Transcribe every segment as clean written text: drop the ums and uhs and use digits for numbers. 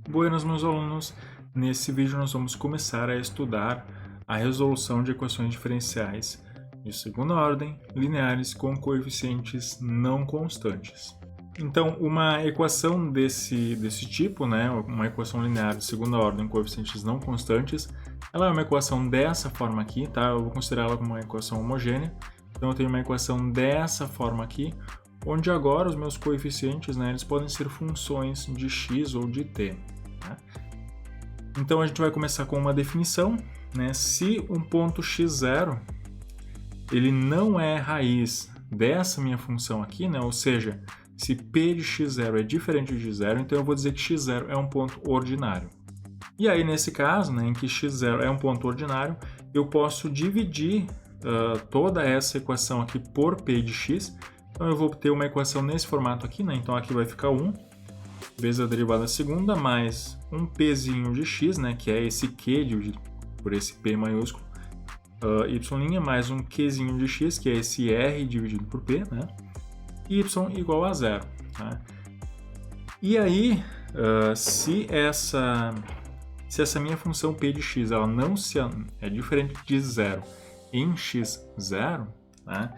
Buenas, meus alunos! Nesse vídeo nós vamos começar a estudar a resolução de equações diferenciais de segunda ordem, lineares com coeficientes não constantes. Então, uma equação desse tipo, né, uma equação linear de segunda ordem com coeficientes não constantes, ela é uma equação dessa forma aqui, tá? Eu vou considerar ela como uma equação homogênea. Então, eu tenho uma equação dessa forma aqui, onde agora os meus coeficientes, né, eles podem ser funções de x ou de t. Tá? Então a gente vai começar com uma definição, né? Se um ponto x0 ele não é raiz dessa minha função aqui, né? Ou seja, se p de x0 é diferente de 0, então eu vou dizer que x0 é um ponto ordinário. E aí nesse caso, né, em que x0 é um ponto ordinário, eu posso dividir toda essa equação aqui por p de x. Então eu vou ter uma equação nesse formato aqui, né? Então aqui vai ficar 1 vezes a derivada segunda mais um pzinho de x, né? Que é esse q dividido por esse p maiúsculo, y' mais um qzinho de x, que é esse r dividido por p, né? Y igual a 0. Tá? E aí, se essa minha função p de x ela não é diferente de 0 em x0, né?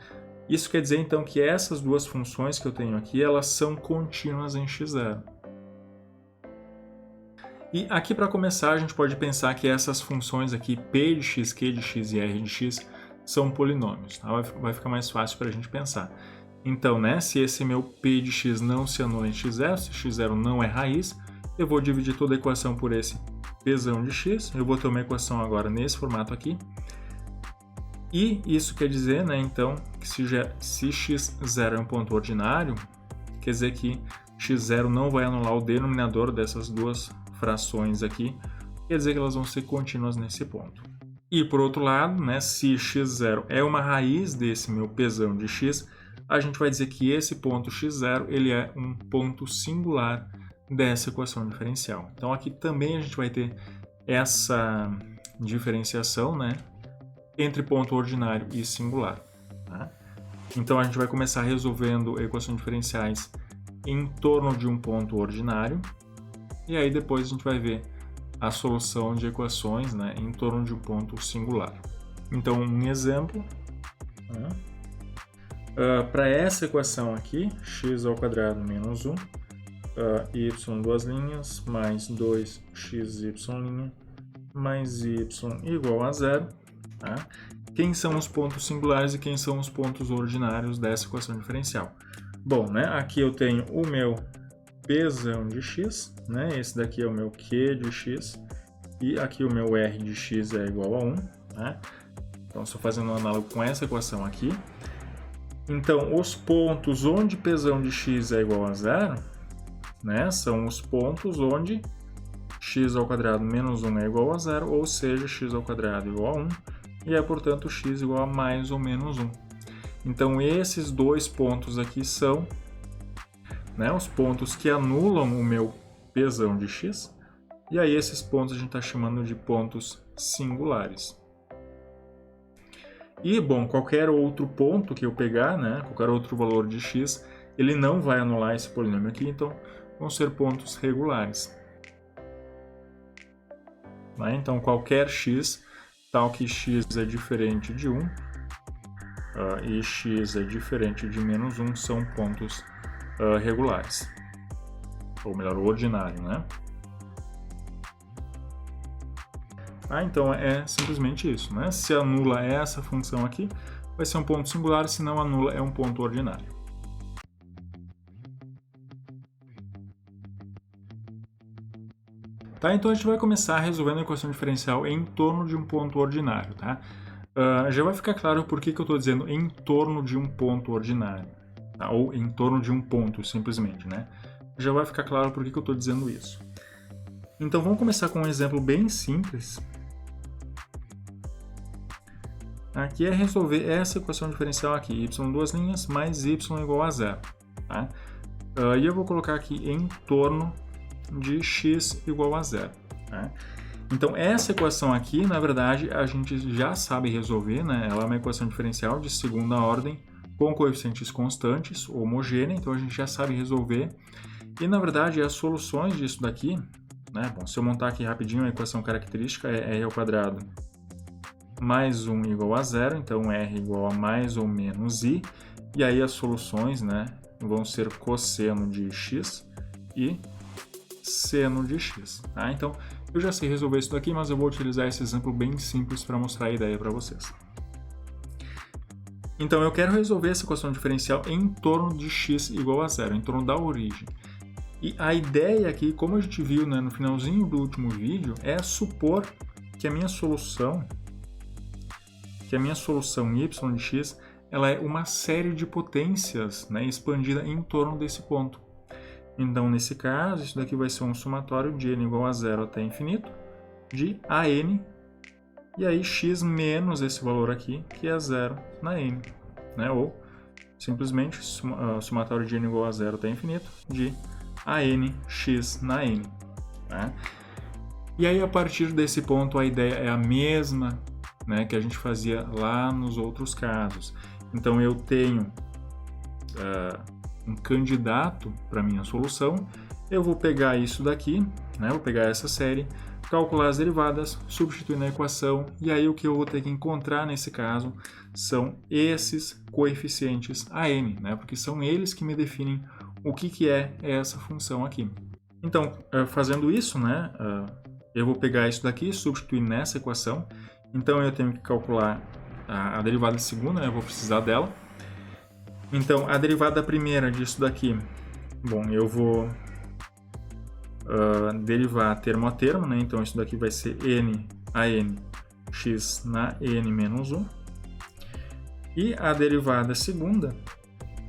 Isso quer dizer, então, que essas duas funções que eu tenho aqui, elas são contínuas em x0. E aqui, para começar, a gente pode pensar que essas funções aqui, p de x, q de x e r de x, são polinômios. Tá? Vai ficar mais fácil para a gente pensar. Então, né, se esse meu p de x não se anula em x0, se x0 não é raiz, eu vou dividir toda a equação por esse pzão de x. Eu vou ter uma equação agora nesse formato aqui. E isso quer dizer, né, então, que se x0 é um ponto ordinário, quer dizer que x0 não vai anular o denominador dessas duas frações aqui, quer dizer que elas vão ser contínuas nesse ponto. E por outro lado, né, se x0 é uma raiz desse meu pzão de x, a gente vai dizer que esse ponto x0 ele é um ponto singular dessa equação diferencial. Então aqui também a gente vai ter essa diferenciação, né, entre ponto ordinário e singular. Tá? Então a gente vai começar resolvendo equações diferenciais em torno de um ponto ordinário, e aí depois a gente vai ver a solução de equações, né, em torno de um ponto singular. Então um exemplo, né? Para essa equação aqui, x² menos 1, y duas linhas, mais 2xy' mais y igual a 0. Tá? Quem são os pontos singulares e quem são os pontos ordinários dessa equação diferencial? Bom, né, aqui eu tenho o meu pzão de x, né, esse daqui é o meu q de x, e aqui o meu r de x é igual a 1. Né? Então, estou fazendo um análogo com essa equação aqui. Então, os pontos onde pzão de x é igual a 0, né, são os pontos onde x² menos 1 é igual a 0, ou seja, x² igual a 1, e é, portanto, x igual a mais ou menos 1. Então, esses dois pontos aqui são, né, os pontos que anulam o meu pzão de x, e aí esses pontos a gente está chamando de pontos singulares. E, bom, qualquer outro ponto que eu pegar, né, qualquer outro valor de x, ele não vai anular esse polinômio aqui, então vão ser pontos regulares. Né? Então, qualquer x, tal que x é diferente de 1 e x é diferente de menos 1, são pontos regulares. Ou melhor, ordinário, né? Então é simplesmente isso, né? Se anula essa função aqui, vai ser um ponto singular, se não anula, é um ponto ordinário. Tá, então a gente vai começar resolvendo a equação diferencial em torno de um ponto ordinário, tá? Já vai ficar claro por que eu estou dizendo em torno de um ponto ordinário, tá? Ou em torno de um ponto, simplesmente, né? Já vai ficar claro por que eu estou dizendo isso. Então vamos começar com um exemplo bem simples. Aqui é resolver essa equação diferencial aqui, y duas linhas mais y igual a 0. Tá? E eu vou colocar aqui em torno de x igual a 0. Tá? Então, essa equação aqui, na verdade, a gente já sabe resolver, né? Ela é uma equação diferencial de segunda ordem com coeficientes constantes, homogênea, então a gente já sabe resolver. E, na verdade, as soluções disso daqui, né? Bom, se eu montar aqui rapidinho a equação característica é r ao quadrado mais 1 igual a 0, então r igual a mais ou menos i, e aí as soluções, né, vão ser cosseno de x e seno de x. Tá? Então, eu já sei resolver isso daqui, mas eu vou utilizar esse exemplo bem simples para mostrar a ideia para vocês. Então, eu quero resolver essa equação diferencial em torno de x igual a 0, em torno da origem. E a ideia aqui, como a gente viu, né, no finalzinho do último vídeo, é supor que a minha solução y de x ela é uma série de potências, né, expandida em torno desse ponto. Então, nesse caso, isso daqui vai ser um somatório de n igual a 0 até infinito, de an, e aí x menos esse valor aqui, que é 0 na n. Né? Ou, simplesmente, somatório de n igual a 0 até infinito, de an x na n. Tá? E aí, a partir desse ponto, a ideia é a mesma, né, que a gente fazia lá nos outros casos. Então, eu tenho um candidato para minha solução, eu vou pegar isso daqui, né, vou pegar essa série, calcular as derivadas, substituir na equação, e aí o que eu vou ter que encontrar nesse caso são esses coeficientes an, né, porque são eles que me definem o que é essa função aqui. Então, fazendo isso, né, eu vou pegar isso daqui e substituir nessa equação. Então, eu tenho que calcular a derivada segunda, né? Eu vou precisar dela. Então, a derivada primeira disso daqui, bom, eu vou derivar termo a termo, né? Então, isso daqui vai ser n a n x na n menos 1. E a derivada segunda,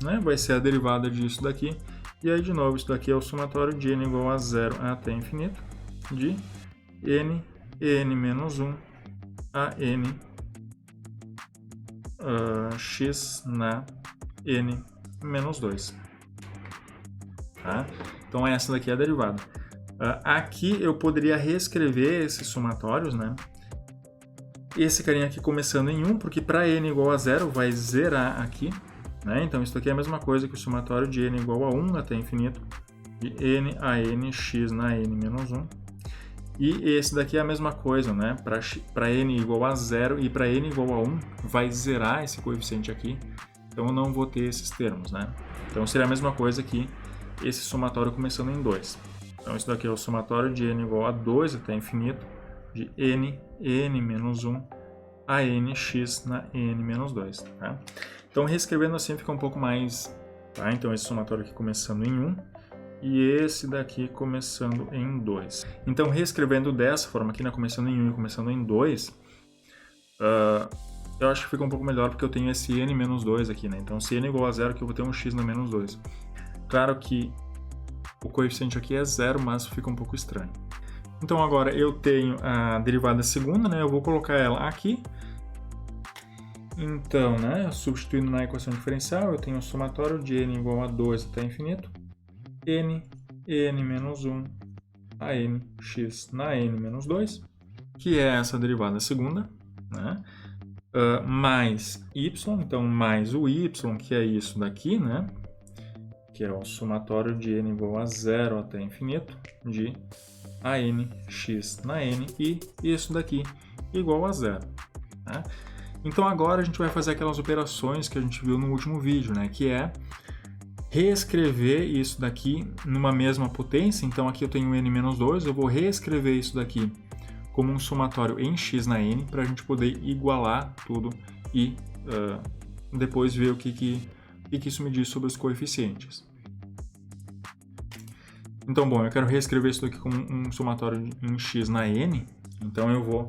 né, vai ser a derivada disso daqui. E aí, de novo, isso daqui é o somatório de n igual a 0 até infinito, de n menos 1 a n x na n menos 2. Tá? Então, essa daqui é a derivada. Aqui eu poderia reescrever esses somatórios, né? Esse carinha aqui começando em 1, porque para n igual a 0 vai zerar aqui. Né? Então, isso aqui é a mesma coisa que o somatório de n igual a 1 até infinito, de n a n x na n menos 1. E esse daqui é a mesma coisa, né? Para n igual a 0 e para n igual a 1, vai zerar esse coeficiente aqui. Então, eu não vou ter esses termos, né? Então, seria a mesma coisa que esse somatório começando em 2. Então, isso daqui é o somatório de n igual a 2 até infinito, de n menos 1 a n x na n menos 2. Tá? Então, reescrevendo assim fica um pouco mais... Tá? Então, esse somatório aqui começando em 1 e esse daqui começando em 2. Então, reescrevendo dessa forma aqui, né, começando em 1 e começando em 2, eu acho que fica um pouco melhor porque eu tenho esse n menos 2 aqui. Né? Então, se n igual a 0, aqui eu vou ter um x na menos 2. Claro que o coeficiente aqui é 0, mas fica um pouco estranho. Então, agora eu tenho a derivada segunda, né? Eu vou colocar ela aqui. Então, né, substituindo na equação diferencial, eu tenho o somatório de n igual a 2 até infinito, n menos 1 a n x na n menos 2, que é essa derivada segunda, né, mais y, então mais o y, que é isso daqui, né, que é o somatório de n igual a 0 até infinito, de a n x na n, e isso daqui igual a 0. Né? Então agora a gente vai fazer aquelas operações que a gente viu no último vídeo, né? Que é reescrever isso daqui numa mesma potência. Então aqui eu tenho n menos 2, eu vou reescrever isso daqui como um somatório em x na n para a gente poder igualar tudo e depois ver o que isso me diz sobre os coeficientes. Então, bom, eu quero reescrever isso daqui como um somatório em x na n, então eu vou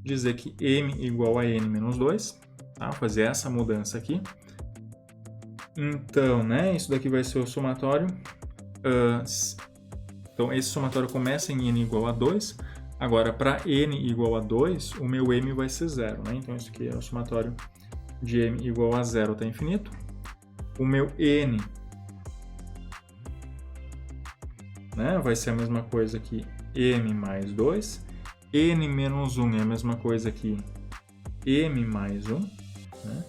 dizer que m igual a n menos 2, tá? Fazer essa mudança aqui. Então, né, isso daqui vai ser o somatório. Então, esse somatório começa em n igual a 2. Agora, para n igual a 2, o meu m vai ser 0, né? Então, isso aqui é o somatório de m igual a 0 até infinito. O meu n, né, vai ser a mesma coisa que m mais 2. n menos 1 é a mesma coisa que m mais 1. Né?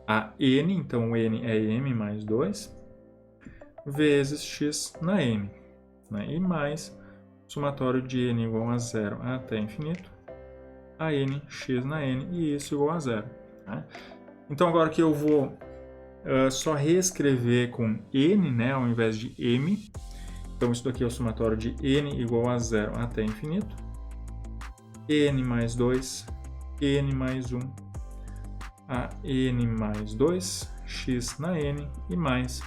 A n, então o n é m mais 2, vezes x na n. Né? E mais somatório de n igual a 0 até infinito, a n, x na n, e isso igual a 0. Né? Então, agora que eu vou só reescrever com n, né, ao invés de m. Então, isso daqui é o somatório de n igual a 0 até infinito, n mais 2, n mais 1, a n mais 2, x na n, e mais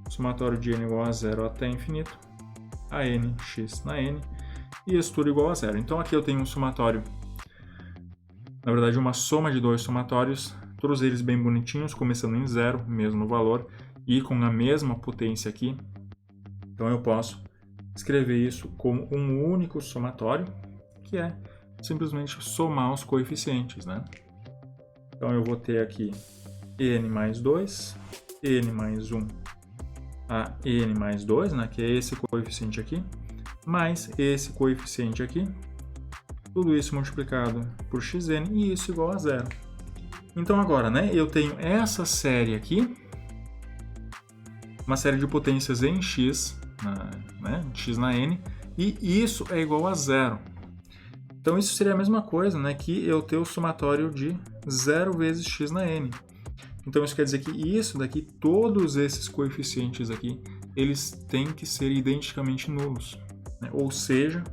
somatório de n igual a 0 até infinito, a n, x na n, e isso tudo igual a 0. Então, aqui eu tenho um somatório, na verdade, uma soma de dois somatórios, todos eles bem bonitinhos, começando em 0, mesmo valor, e com a mesma potência aqui. Então, eu posso escrever isso como um único somatório, que é simplesmente somar os coeficientes, né? Então, eu vou ter aqui n mais 2, n mais 1, a n mais 2, né, que é esse coeficiente aqui, mais esse coeficiente aqui, tudo isso multiplicado por xn, e isso igual a 0. Então, agora, né, eu tenho essa série aqui, uma série de potências em x, né, x na n, e isso é igual a 0. Então, isso seria a mesma coisa, né, que eu ter o somatório de 0 vezes x na n. Então, isso quer dizer que isso daqui, todos esses coeficientes aqui, eles têm que ser identicamente nulos. Né? Ou seja,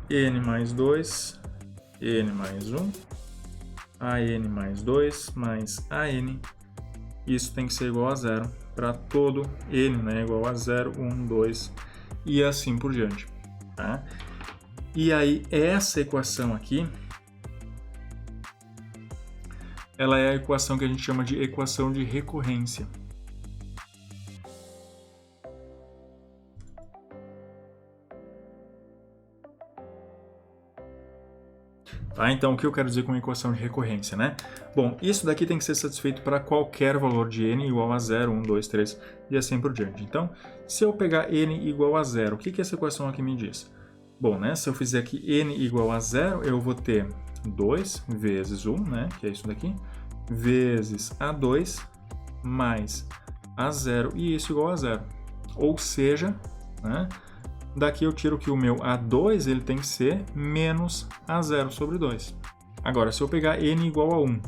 n mais 2, n mais 1, a n mais 2, mais a n, isso tem que ser igual a 0 para todo n, né? Igual a 0, 1, 2 e assim por diante. Tá? E aí, essa equação aqui, ela é a equação que a gente chama de equação de recorrência. Tá? Então, o que eu quero dizer com equação de recorrência, né? Bom, isso daqui tem que ser satisfeito para qualquer valor de n igual a 0, 1, 2, 3 e assim por diante. Então, se eu pegar n igual a 0, o que essa equação aqui me diz? Bom, né, se eu fizer aqui n igual a 0, eu vou ter 2 vezes 1, né, que é isso daqui, vezes A2 mais A0 e isso igual a 0. Ou seja, né, daqui eu tiro que o meu A2 ele tem que ser menos A0 sobre 2. Agora, se eu pegar n igual a 1,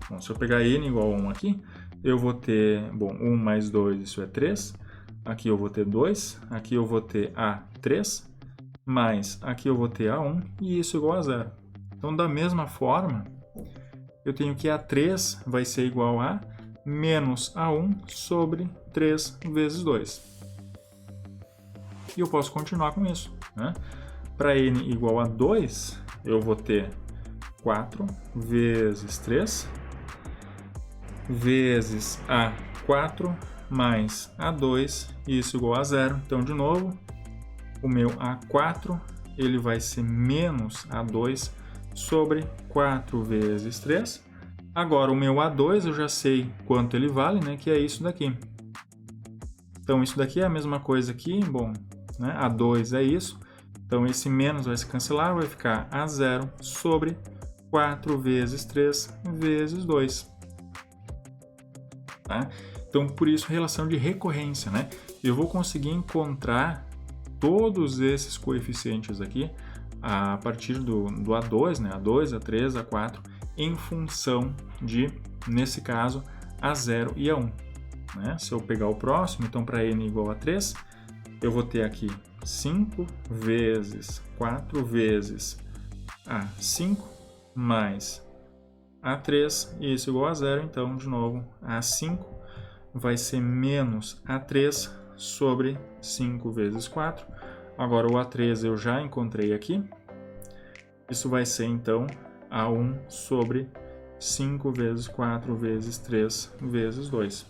bom, se eu pegar n igual a 1 aqui, eu vou ter, bom, 1 mais 2, isso é 3. Aqui eu vou ter 2, aqui eu vou ter A3, mais aqui eu vou ter A1 e isso igual a 0. Então, da mesma forma, eu tenho que A3 vai ser igual a menos A1 sobre 3 vezes 2. E eu posso continuar com isso. Né? Para n igual a 2, eu vou ter 4 vezes 3 vezes A4 mais A2, e isso igual a 0. Então, de novo, o meu A4 ele vai ser menos A2 sobre 4 vezes 3. Agora, o meu A2 eu já sei quanto ele vale, né, que é isso daqui. Então, isso daqui é a mesma coisa aqui. Bom, né, A2 é isso. Então, esse menos vai se cancelar, vai ficar A0 sobre 4 vezes 3 vezes 2. Tá? Então, por isso, relação de recorrência. Né? Eu vou conseguir encontrar todos esses coeficientes aqui a partir do A2, né? A2, A3, A4, em função de, nesse caso, A0 e A1. Né? Se eu pegar o próximo, então para n igual a 3, eu vou ter aqui 5 vezes 4 vezes A5 mais A3, e isso igual a 0, então, de novo, A5 vai ser menos A3 sobre 5 vezes 4. Agora, o A3 eu já encontrei aqui. Isso vai ser, então, A1 sobre 5 vezes 4 vezes 3 vezes 2.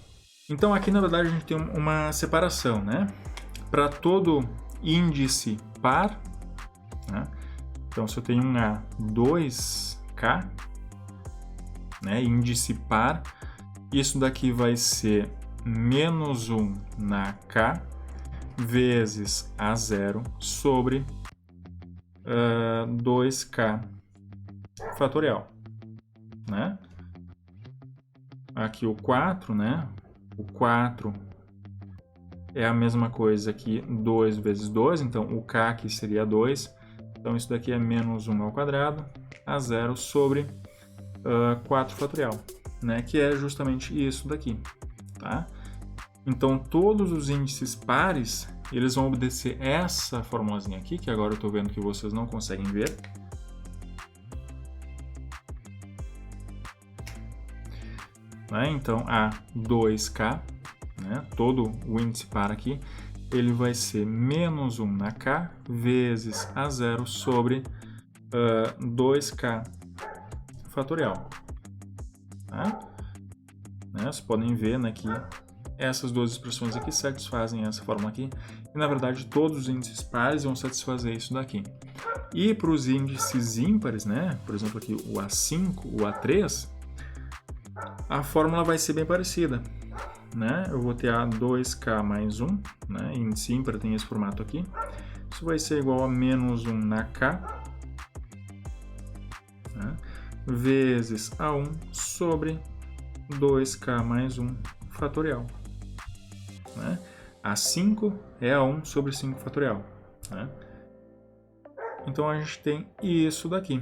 Então, aqui, na verdade, a gente tem uma separação, né? Para todo índice par, né? Então, se eu tenho um A2K, né, índice par, isso daqui vai ser menos 1 na K vezes A0 sobre 2K fatorial. Né? Aqui o 4, né? O 4 é a mesma coisa que 2 vezes 2, então o k aqui seria 2. Então isso daqui é menos 1 ao quadrado, a 0 sobre 4 fatorial, né? Que é justamente isso daqui, tá? Então todos os índices pares, eles vão obedecer essa formulazinha aqui, que agora eu estou vendo que vocês não conseguem ver. Né? Então, a 2k, né? Todo o índice par aqui, ele vai ser menos 1 na k vezes a 0 sobre 2k fatorial. Tá? Né? Vocês podem ver, né, que essas duas expressões aqui satisfazem essa fórmula aqui. E, na verdade, todos os índices pares vão satisfazer isso daqui. E para os índices ímpares, né, por exemplo, aqui o A5, o A3, a fórmula vai ser bem parecida. Né? Eu vou ter a 2k mais 1, né? Índice ímpar tem esse formato aqui. Isso vai ser igual a menos 1 na k, né? Vezes A1 sobre 2k mais 1 fatorial. Né? A5 é A1 sobre 5 fatorial. Né? Então a gente tem isso daqui.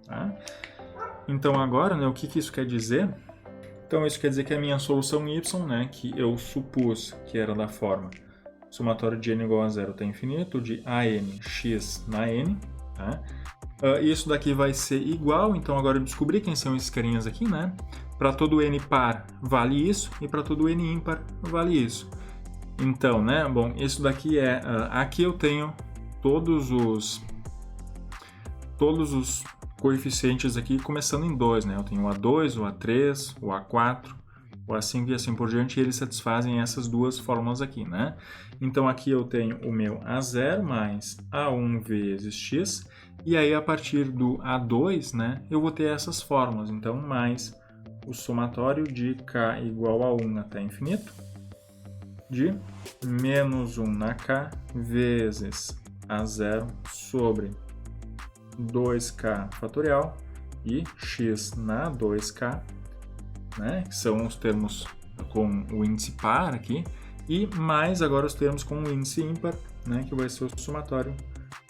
Tá? Então agora, né, o que isso quer dizer? Então isso quer dizer que a minha solução y, né, que eu supus que era da forma somatório de n igual a 0 até infinito, de an x na n, tá? Isso daqui vai ser igual, então agora eu descobri quem são esses carinhas aqui, né? Para todo n par vale isso, e para todo n ímpar vale isso. Então, né, bom, isso daqui é, aqui eu tenho todos os coeficientes aqui começando em 2, né? Eu tenho o A2, o A3, o A4, o A5 e assim por diante, e eles satisfazem essas duas fórmulas aqui, né? Então aqui eu tenho o meu A0 mais A1 vezes x, e aí a partir do A2, né, eu vou ter essas fórmulas, então mais o somatório de k igual a 1 até infinito, de menos 1 na k vezes A0 sobre 2k fatorial e x na 2k, né, que são os termos com o índice par aqui, e mais agora os termos com o índice ímpar, né, que vai ser o somatório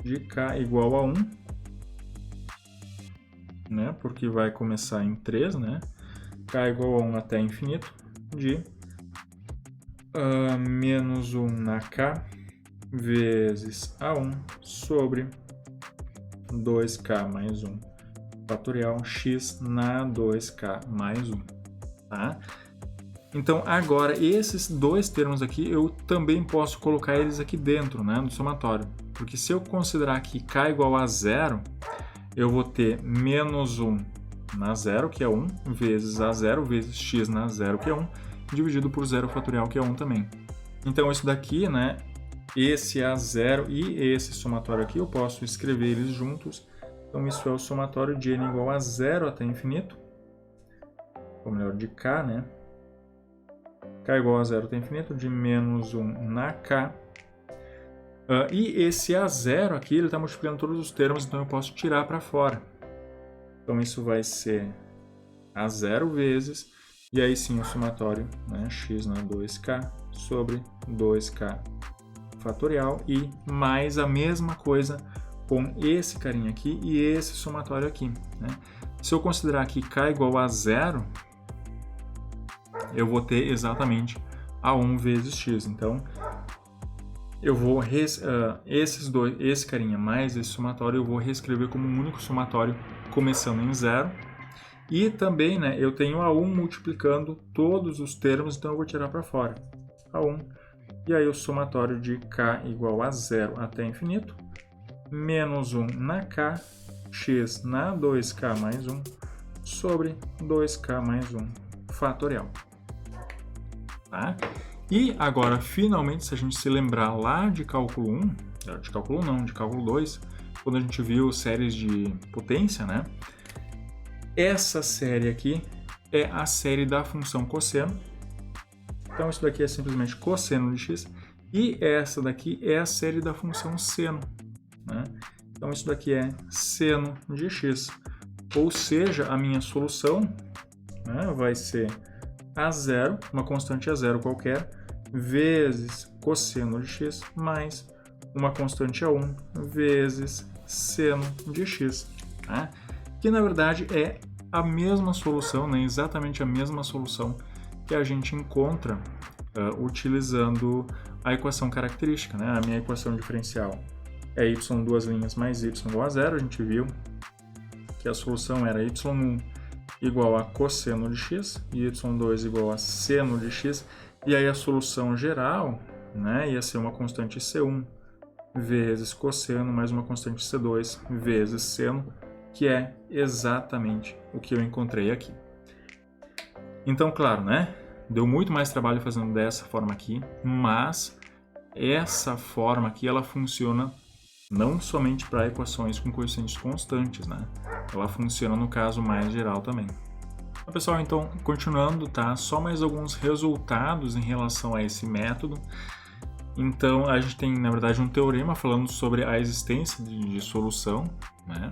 de k igual a 1, né, porque vai começar em 3, né, k igual a 1 até infinito, de menos 1 na k vezes a1 sobre 2k mais 1 fatorial x na 2k mais 1, tá? Então, agora, esses dois termos aqui, eu também posso colocar eles aqui dentro, né, do somatório. Porque se eu considerar que k igual a 0, eu vou ter menos 1 na 0, que é 1, vezes a0, vezes x na 0, que é 1, dividido por 0 fatorial, que é 1 também. Então, isso daqui, né, esse A0 e esse somatório aqui, eu posso escrever eles juntos. Então, isso é o somatório de n igual a 0 até infinito, ou melhor, de k, né? K igual a 0 até infinito, de menos 1 na k. E esse A0 aqui, ele está multiplicando todos os termos, então eu posso tirar para fora. Então, isso vai ser A0 vezes, e aí sim o somatório, né, x na 2k sobre 2k fatorial e mais a mesma coisa com esse carinha aqui e esse somatório aqui, né? Se eu considerar que k igual a 0, eu vou ter exatamente a1 vezes x. Então, eu vou esse carinha mais esse somatório eu vou reescrever como um único somatório começando em 0. E também, né, eu tenho a1 multiplicando todos os termos, então eu vou tirar para fora a1. E aí o somatório de k igual a 0 até infinito, menos 1 na k, x na 2k mais 1, sobre 2k mais 1 fatorial. Tá? E agora, finalmente, se a gente se lembrar lá de cálculo 1, de cálculo 1 não, de cálculo 2, quando a gente viu séries de potência, né? Essa série aqui é a série da função cosseno. Então, isso daqui é simplesmente cosseno de x. E essa daqui é a série da função seno, né? Então, isso daqui é seno de x. Ou seja, a minha solução, né, vai ser a zero, uma constante a zero qualquer, vezes cosseno de x, mais uma constante a 1 vezes seno de x, né? Que na verdade é a mesma solução, né? Exatamente a mesma solução que a gente encontra utilizando a equação característica, né? A minha equação diferencial é y duas linhas mais y igual a zero. A gente viu que a solução era y1 igual a cosseno de x e y2 igual a seno de x. E aí a solução geral, né, ia ser uma constante c1 vezes cosseno mais uma constante c2 vezes seno, que é exatamente o que eu encontrei aqui. Então, claro, né, deu muito mais trabalho fazendo dessa forma aqui, mas essa forma aqui ela funciona não somente para equações com coeficientes constantes, né? Ela funciona no caso mais geral também. Pessoal, então, continuando, tá? Só mais alguns resultados em relação a esse método. Então, a gente tem, na verdade, um teorema falando sobre a existência de solução, né?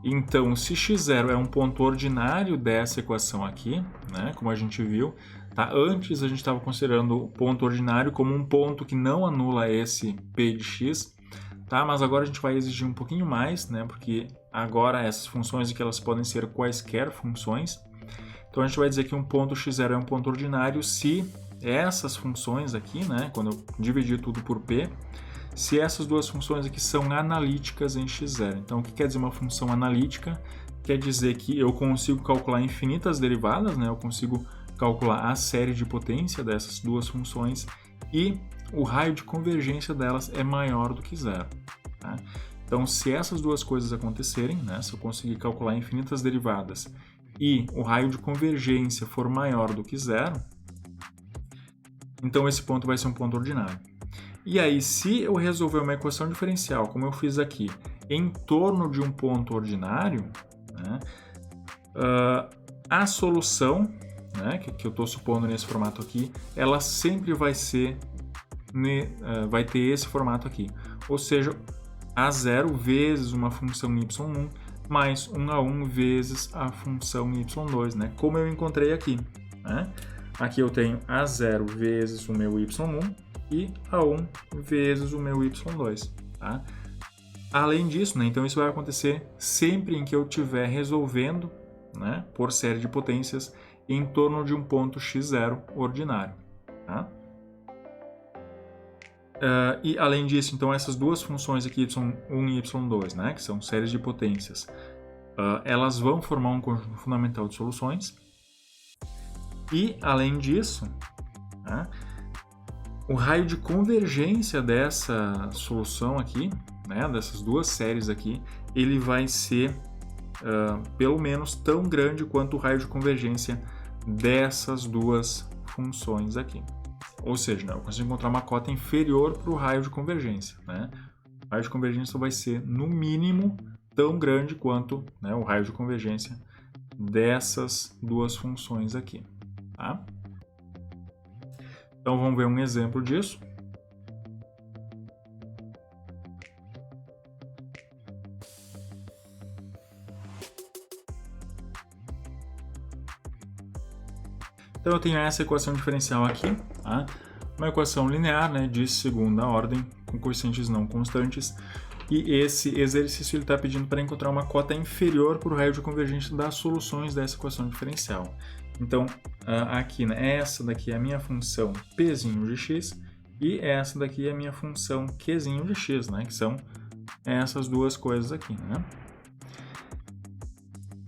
Então, se x0 é um ponto ordinário dessa equação aqui, né? Como a gente viu, tá? Antes a gente estava considerando o ponto ordinário como um ponto que não anula esse p de x, tá? Mas agora a gente vai exigir um pouquinho mais, né? Porque agora essas funções aqui elas podem ser quaisquer funções. Então a gente vai dizer que um ponto x0 é um ponto ordinário se essas funções aqui, né? Quando eu dividir tudo por p, se essas duas funções aqui são analíticas em x0. Então o que quer dizer uma função analítica? Quer dizer que eu consigo calcular infinitas derivadas, né? Eu consigo calcular a série de potência dessas duas funções e o raio de convergência delas é maior do que zero, tá? Então, se essas duas coisas acontecerem, né, se eu conseguir calcular infinitas derivadas e o raio de convergência for maior do que zero, então esse ponto vai ser um ponto ordinário. E aí, se eu resolver uma equação diferencial, como eu fiz aqui, em torno de um ponto ordinário, né, a solução, né, que eu estou supondo nesse formato aqui, ela sempre vai ter esse formato aqui, ou seja, a0 vezes uma função y1 mais 1 a 1 vezes a função y2, né? Como eu encontrei aqui, né? Aqui eu tenho a0 vezes o meu y1 e a1 vezes o meu y2, tá? Além disso, né, então isso vai acontecer sempre em que eu estiver resolvendo, né, por série de potências em torno de um ponto x0 ordinário, tá? E além disso, então essas duas funções aqui, y1 e y2, né, que são séries de potências, elas vão formar um conjunto fundamental de soluções. E além disso, né, o raio de convergência dessa solução aqui, né, dessas duas séries aqui, ele vai ser pelo menos tão grande quanto o raio de convergência dessas duas funções aqui. Ou seja, né, eu consigo encontrar uma cota inferior para o raio de convergência, né? O raio de convergência vai ser, no mínimo, tão grande quanto, né, o raio de convergência dessas duas funções aqui, tá? Então, vamos ver um exemplo disso. Então, eu tenho essa equação diferencial aqui, tá? Uma equação linear, né, de segunda ordem, com coeficientes não constantes, e esse exercício está pedindo para encontrar uma cota inferior para o raio de convergência das soluções dessa equação diferencial. Então, aqui, né, essa daqui é a minha função pzinho de x, e essa daqui é a minha função qzinho de x, né, que são essas duas coisas aqui, né?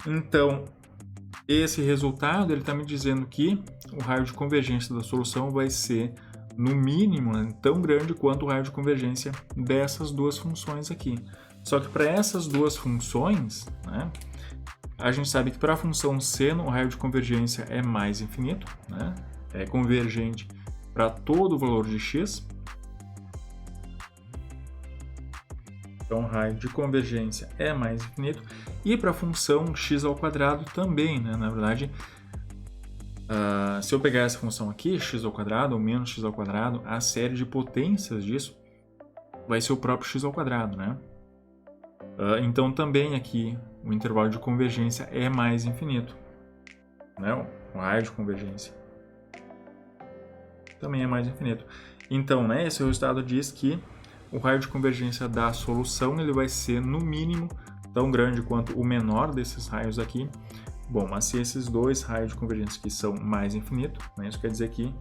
Então, esse resultado está me dizendo que o raio de convergência da solução vai ser, no mínimo, né, tão grande quanto o raio de convergência dessas duas funções aqui. Só que para essas duas funções, né, a gente sabe que para a função seno o raio de convergência é mais infinito, né, é convergente para todo o valor de x. Então, o raio de convergência é mais infinito. E para a função x ao quadrado também, né? Na verdade, se eu pegar essa função aqui, x ao quadrado ou menos x ao quadrado, a série de potências disso vai ser o próprio x ao quadrado, né? Então, também aqui, o intervalo de convergência é mais infinito, né? O raio de convergência também é mais infinito. Então, né, esse resultado diz que o raio de convergência da solução ele vai ser, no mínimo, tão grande quanto o menor desses raios aqui. Bom, mas se esses dois raios de convergência aqui são mais infinitos, né, isso quer dizer que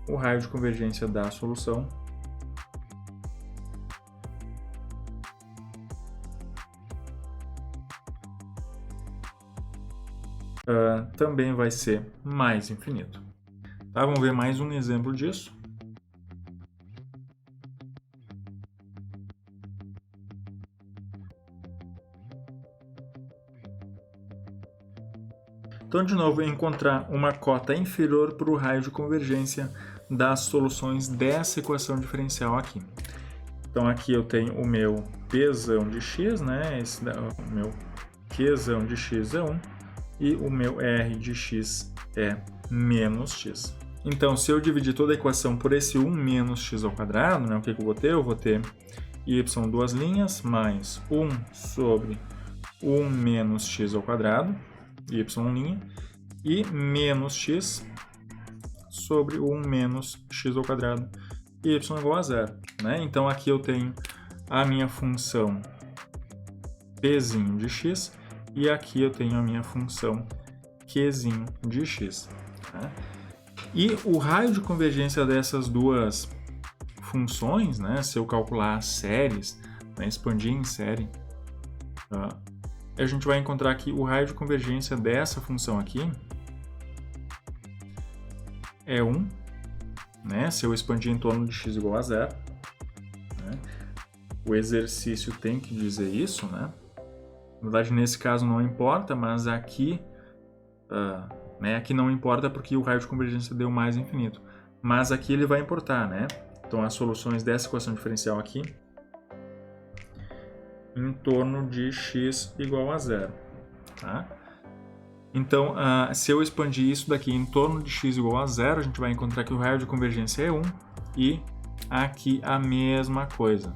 o raio de convergência da solução também vai ser mais infinito. Tá, vamos ver mais um exemplo disso. Então, de novo, encontrar uma cota inferior para o raio de convergência das soluções dessa equação diferencial aqui. Então, aqui eu tenho o meu Pzão de x, né? O meu Qzão de x é 1 e o meu R de x é menos x. Então, se eu dividir toda a equação por esse 1 menos x ao quadrado, né, o que eu vou ter? Eu vou ter y duas linhas mais 1 sobre 1 menos x ao quadrado, y linha, e menos x sobre 1 menos x ao quadrado, y igual a zero. Né? Então, aqui eu tenho a minha função pzinho de x e aqui eu tenho a minha função qzinho de x. Tá? E o raio de convergência dessas duas funções, né, se eu calcular as séries, né, expandir em série, a gente vai encontrar que o raio de convergência dessa função aqui é 1, né, se eu expandir em torno de x igual a zero. Né, o exercício tem que dizer isso, né? Na verdade, nesse caso não importa, mas aqui... aqui não importa porque o raio de convergência deu mais infinito. Mas aqui ele vai importar, né? Então, as soluções dessa equação diferencial aqui em torno de x igual a zero. Tá? Então, se eu expandir isso daqui em torno de x igual a zero, a gente vai encontrar que o raio de convergência é 1 e aqui a mesma coisa.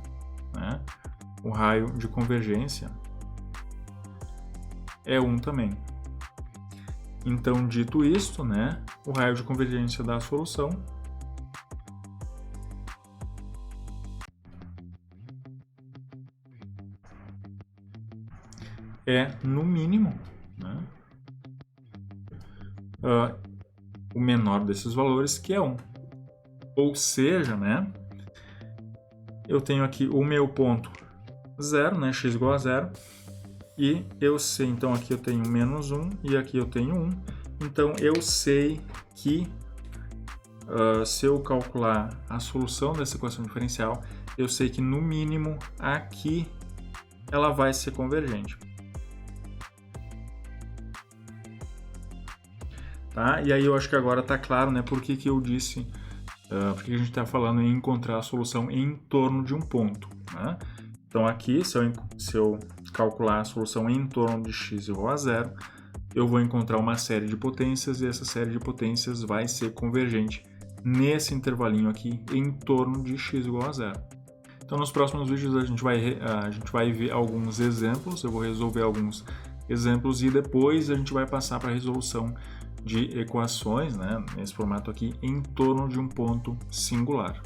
Né? O raio de convergência é 1 também. Então, dito isto, né, o raio de convergência da solução é, no mínimo, né, o menor desses valores, que é 1. Ou seja, né, eu tenho aqui o meu ponto 0, né, x igual a 0, e eu sei, então aqui eu tenho menos 1 e aqui eu tenho 1. Então eu sei que se eu calcular a solução dessa equação diferencial, eu sei que no mínimo aqui ela vai ser convergente. Tá? E aí eu acho que agora está claro, né, por que eu disse, porque a gente está falando em encontrar a solução em torno de um ponto. Né? Então aqui, se eu calcular a solução em torno de x igual a zero, eu vou encontrar uma série de potências e essa série de potências vai ser convergente nesse intervalinho aqui em torno de x igual a zero. Então nos próximos vídeos a gente vai ver alguns exemplos, eu vou resolver alguns exemplos e depois a gente vai passar para a resolução de equações, né, nesse formato aqui, em torno de um ponto singular.